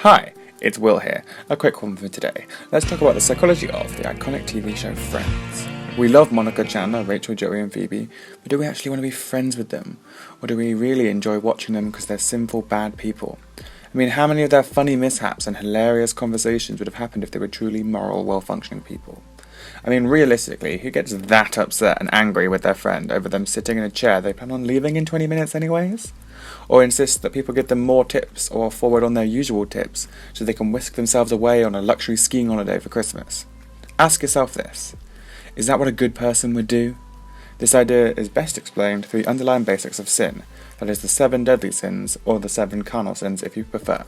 Hi, it's Will here. A quick one for today. Let's talk about the psychology of the iconic TV show Friends. We love Monica, Chandler, Rachel, Joey and Phoebe, but do we actually want to be friends with them? Or do we really enjoy watching them because they're sinful, bad people? I mean, how many of their funny mishaps and hilarious conversations would have happened if they were truly moral, well-functioning people? I mean, realistically, who gets that upset and angry with their friend over them sitting in a chair they plan on leaving in 20 minutes anyways? Or insist that people give them more tips or forward on their usual tips so they can whisk themselves away on a luxury skiing holiday for Christmas? Ask yourself this. Is that what a good person would do? This idea is best explained through the underlying basics of sin, that is the 7 deadly sins, or the 7 carnal sins if you prefer.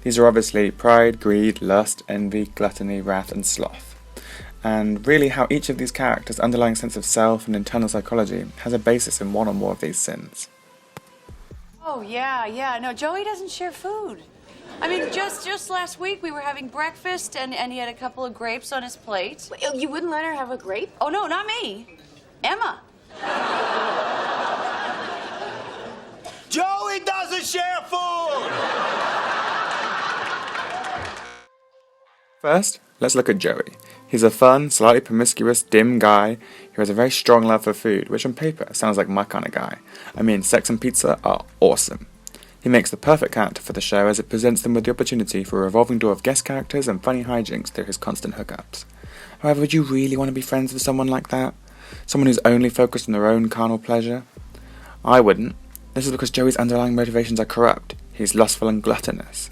These are obviously pride, greed, lust, envy, gluttony, wrath and sloth. And really how each of these characters' underlying sense of self and internal psychology has a basis in one or more of these sins. Oh, yeah. No, Joey doesn't share food. I mean, just last week we were having breakfast and he had a couple of grapes on his plate. You wouldn't let her have a grape? Oh, no, not me. Emma. Joey doesn't share food! First, let's look at Joey. He's a fun, slightly promiscuous, dim guy who has a very strong love for food, which on paper sounds like my kind of guy. I mean, sex and pizza are awesome. He makes the perfect character for the show as it presents them with the opportunity for a revolving door of guest characters and funny hijinks through his constant hookups. However, would you really want to be friends with someone like that? Someone who's only focused on their own carnal pleasure? I wouldn't. This is because Joey's underlying motivations are corrupt. He's lustful and gluttonous.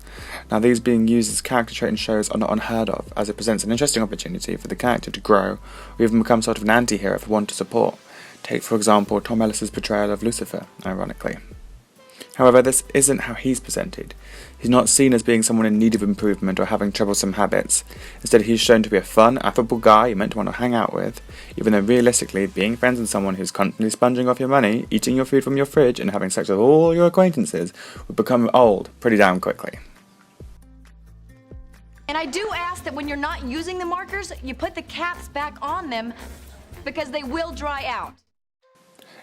Now, these being used as character trait in shows are not unheard of, as it presents an interesting opportunity for the character to grow, or even become sort of an anti-hero for one to support. Take, for example, Tom Ellis's portrayal of Lucifer, ironically. However, this isn't how he's presented. He's not seen as being someone in need of improvement or having troublesome habits. Instead, he's shown to be a fun, affable guy you meant to want to hang out with, even though realistically, being friends with someone who's constantly sponging off your money, eating your food from your fridge, and having sex with all your acquaintances would become old pretty damn quickly. And I do ask that when you're not using the markers, you put the caps back on them because they will dry out.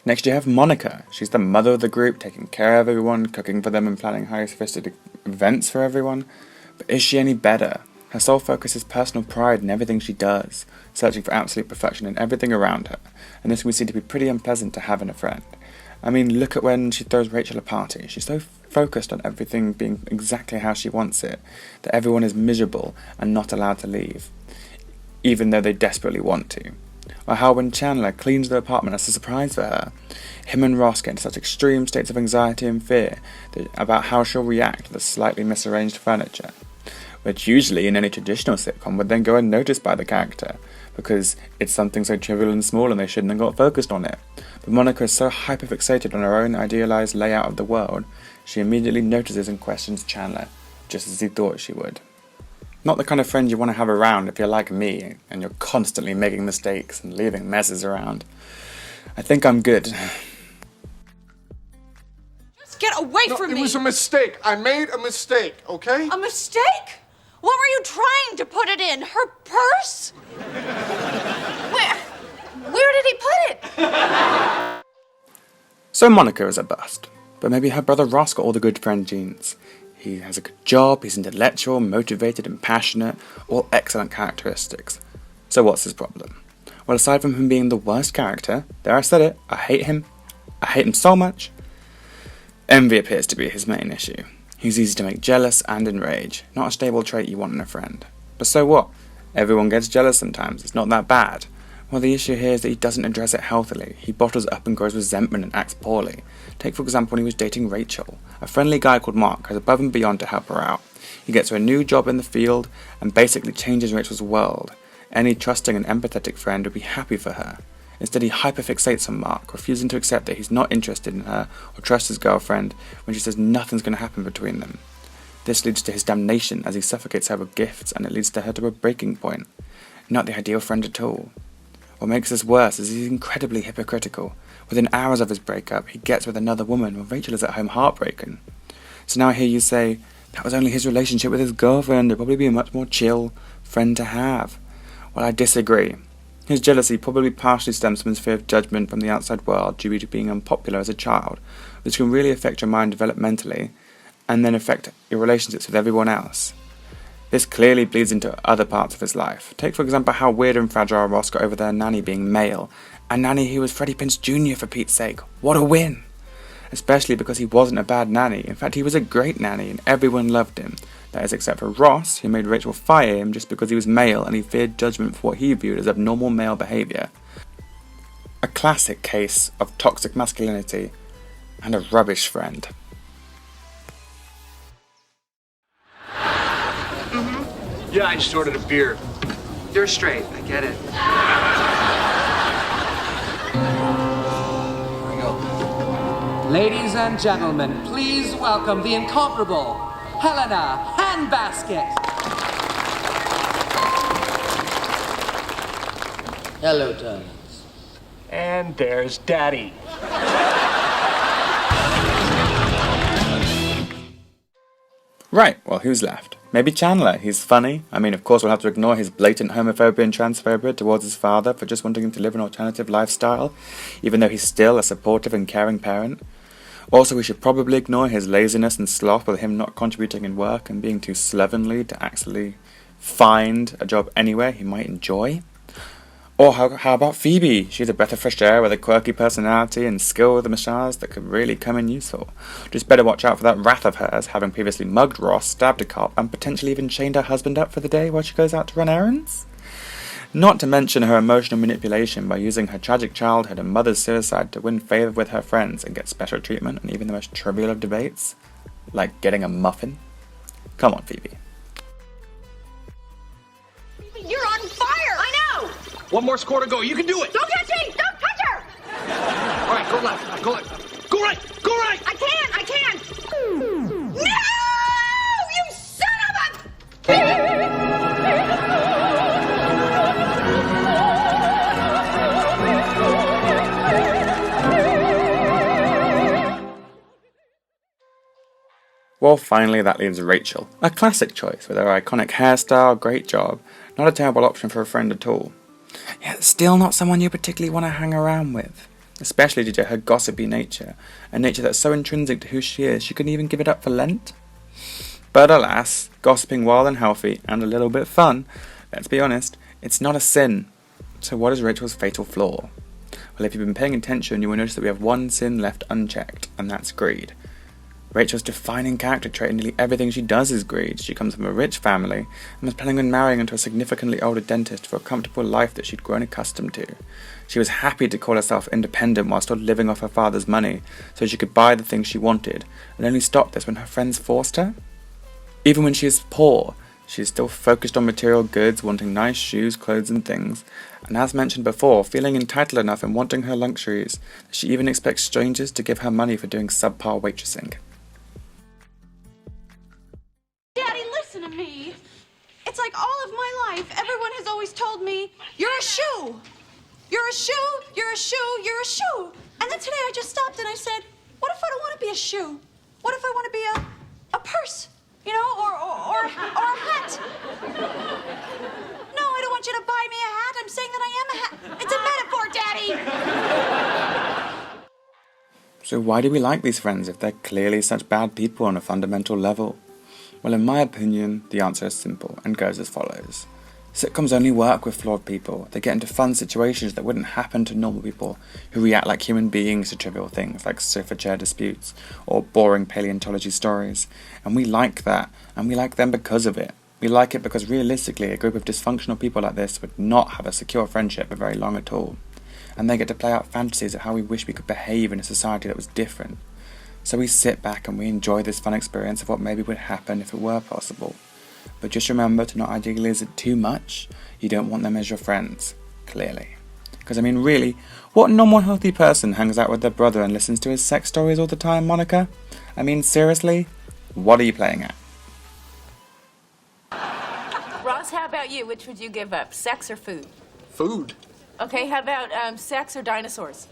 Next you have Monica. She's the mother of the group, taking care of everyone, cooking for them and planning highly sophisticated events for everyone. But is she any better? Her sole focus is personal pride in everything she does, searching for absolute perfection in everything around her, and this would seem to be pretty unpleasant to have in a friend. I mean, look at when she throws Rachel a party. She's so focused on everything being exactly how she wants it, that everyone is miserable and not allowed to leave, even though they desperately want to. Or how when Chandler cleans the apartment as a surprise for her, him and Ross get into such extreme states of anxiety and fear about how she'll react to the slightly misarranged furniture, which usually in any traditional sitcom would then go unnoticed by the character, because it's something so trivial and small and they shouldn't have got focused on it. But Monica is so hyper-fixated on her own idealised layout of the world, she immediately notices and questions Chandler, just as he thought she would. Not the kind of friend you want to have around if you're like me, and you're constantly making mistakes and leaving messes around. I think I'm good. Just get away from me! It was a mistake. I made a mistake, okay? A mistake? What were you trying to put it in? Her purse? Where did he put it? So Monica is a bust, but maybe her brother Ross got all the good friend genes. He has a good job, he's intellectual, motivated and passionate, all excellent characteristics. So what's his problem? Well, aside from him being the worst character, there I said it, I hate him so much. Envy appears to be his main issue. He's easy to make jealous and enrage, not a stable trait you want in a friend. But so what? Everyone gets jealous sometimes, it's not that bad. Well, the issue here is that he doesn't address it healthily. He bottles up and grows resentment and acts poorly. Take, for example, when he was dating Rachel. A friendly guy called Mark goes above and beyond to help her out. He gets her a new job in the field and basically changes Rachel's world. Any trusting and empathetic friend would be happy for her. Instead, he hyperfixates on Mark, refusing to accept that he's not interested in her or trusts his girlfriend when she says nothing's going to happen between them. This leads to his damnation as he suffocates her with gifts, and it leads to her to a breaking point. Not the ideal friend at all. What makes this worse is he's incredibly hypocritical. Within hours of his breakup, he gets with another woman while Rachel is at home heartbroken. So now I hear you say, that was only his relationship with his girlfriend, it'd probably be a much more chill friend to have. Well, I disagree. His jealousy probably partially stems from his fear of judgment from the outside world due to being unpopular as a child, which can really affect your mind developmentally, and then affect your relationships with everyone else. This clearly bleeds into other parts of his life. Take for example how weird and fragile Ross got over their nanny being male, a nanny who was Freddie Prinze Jr. for Pete's sake. What a win! Especially because he wasn't a bad nanny. In fact, he was a great nanny and everyone loved him. That is except for Ross, who made Rachel fire him just because he was male and he feared judgment for what he viewed as abnormal male behaviour. A classic case of toxic masculinity and a rubbish friend. Yeah, I just ordered a beer. You're straight, I get it. Here we go. Ladies and gentlemen, please welcome the incomparable Helena Handbasket. Hello, darlings. And there's Daddy. Right, well, who's left? Maybe Chandler. He's funny. I mean, of course, we'll have to ignore his blatant homophobia and transphobia towards his father for just wanting him to live an alternative lifestyle, even though he's still a supportive and caring parent. Also, we should probably ignore his laziness and sloth with him not contributing in work and being too slovenly to actually find a job anywhere he might enjoy. Or how about Phoebe? She's a breath of fresh air with a quirky personality and skill with the massage that could really come in useful. Just better watch out for that wrath of hers, having previously mugged Ross, stabbed a cop, and potentially even chained her husband up for the day while she goes out to run errands. Not to mention her emotional manipulation by using her tragic childhood and mother's suicide to win favour with her friends and get special treatment in even the most trivial of debates, like getting a muffin. Come on, Phoebe. You're on fire! I know! One more score to go. You can do it. Don't touch me! Don't touch her! All right, go left. Go left. Go right. Go right. I can't! No! You son of a... Well, finally that leaves Rachel. A classic choice with her iconic hairstyle, great job. Not a terrible option for a friend at all. Yet still not someone you particularly want to hang around with. Especially due to her gossipy nature. A nature that's so intrinsic to who she is, she couldn't even give it up for Lent. But alas, gossiping while unhealthy and a little bit fun, let's be honest, it's not a sin. So what is Rachel's fatal flaw? Well, if you've been paying attention, you will notice that we have one sin left unchecked, and that's greed. Rachel's defining character trait in nearly everything she does is greed. She comes from a rich family and was planning on marrying into a significantly older dentist for a comfortable life that she'd grown accustomed to. She was happy to call herself independent while still living off her father's money so she could buy the things she wanted, and only stopped this when her friends forced her. Even when she is poor, she is still focused on material goods, wanting nice shoes, clothes and things, and as mentioned before, feeling entitled enough and wanting her luxuries that she even expects strangers to give her money for doing subpar waitressing. Daddy, listen to me. It's like all of my life, everyone has always told me, you're a shoe. You're a shoe, you're a shoe, you're a shoe. And then today I just stopped and I said, what if I don't want to be a shoe? What if I want to be a purse? You know, or a hat? No, I don't want you to buy me a hat. I'm saying that I am a hat. It's a metaphor, Daddy. So why do we like these friends if they're clearly such bad people on a fundamental level? Well, in my opinion, the answer is simple and goes as follows. Sitcoms only work with flawed people. They get into fun situations that wouldn't happen to normal people who react like human beings to trivial things like sofa chair disputes or boring paleontology stories. And we like that, and we like them because of it. We like it because realistically a group of dysfunctional people like this would not have a secure friendship for very long at all. And they get to play out fantasies of how we wish we could behave in a society that was different. So we sit back and we enjoy this fun experience of what maybe would happen if it were possible. But just remember to not idealize it too much. You don't want them as your friends, clearly. Because I mean really, what normal healthy person hangs out with their brother and listens to his sex stories all the time, Monica? I mean seriously, what are you playing at? Ross, how about you? Which would you give up, sex or food? Food? Okay, how about sex or dinosaurs?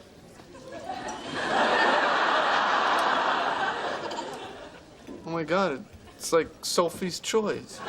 Oh my god, it's like Sophie's Choice.